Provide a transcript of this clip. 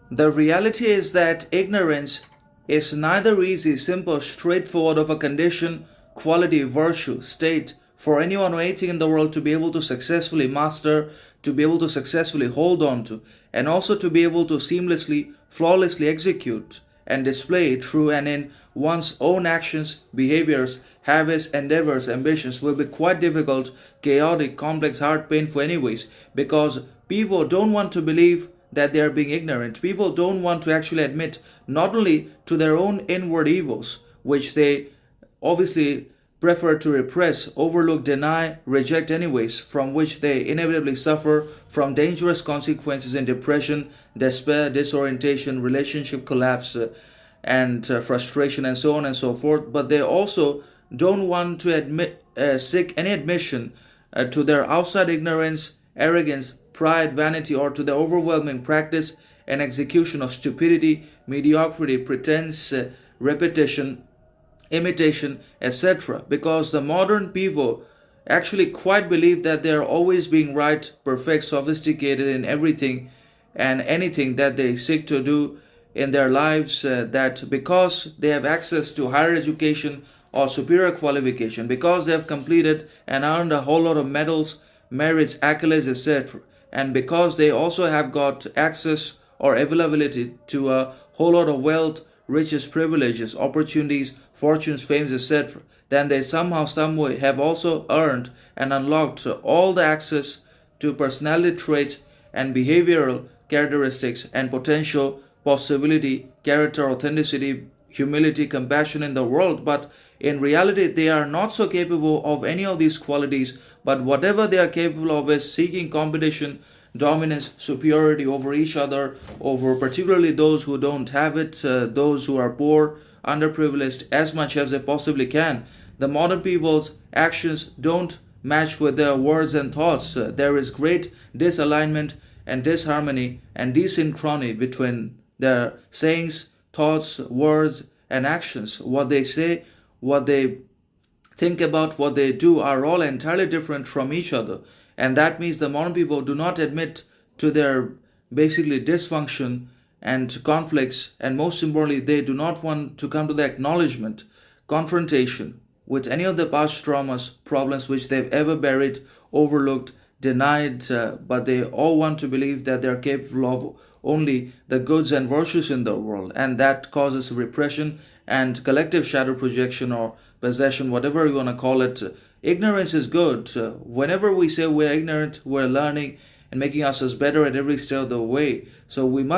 The reality is that ignorance is neither easy, simple, straightforward of a condition, quality, virtue, state for anyone or anything in the world to be able to successfully master, to be able to successfully hold on to, and also to be able to seamlessly, flawlessly execute and display through and in one's own actions, behaviors, habits, endeavors, ambitions will be quite difficult, chaotic, complex, hard, painful, anyways, because people don't want to believe that they are being ignorant. People don't want to actually admit not only to their own inward evils, which they obviously prefer to repress, overlook, deny, reject anyways, from which they inevitably suffer from dangerous consequences in depression, despair, disorientation, relationship collapse, and frustration, and so on and so forth. But they also don't want to seek any admission to their outside ignorance, arrogance, pride, vanity, or to the overwhelming practice and execution of stupidity, mediocrity, pretense, repetition, imitation, etc. Because the modern people actually quite believe that they are always being right, perfect, sophisticated in everything and anything that they seek to do in their lives, that because they have access to higher education or superior qualification, because they have completed and earned a whole lot of medals, merits, accolades, etc., and because they also have got access or availability to a whole lot of wealth, riches, privileges, opportunities, fortunes, fames, etc., then they somehow, some way have also earned and unlocked all the access to personality traits and behavioral characteristics and potential possibility, character, authenticity, humility, compassion in the world. But in reality, they are not so capable of any of these qualities, but whatever they are capable of is seeking competition, dominance, superiority over each other, over particularly those who don't have it, those who are poor, underprivileged, as much as they possibly can. The modern people's actions don't match with their words and thoughts. There is great disalignment and disharmony and desynchrony between their sayings, thoughts, words, and actions. What they say, what they think about, what they do are all entirely different from each other. And that means the modern people do not admit to their basically dysfunction and conflicts, and most importantly, they do not want to come to the acknowledgement, confrontation with any of the past traumas, problems which they've ever buried, overlooked, denied, but they all want to believe that they're capable of only the goods and virtues in the world, and that causes repression and collective shadow projection or possession, whatever you want to call it. Ignorance is good. Whenever we say we're ignorant, we're learning and making ourselves better at every step of the way. So we must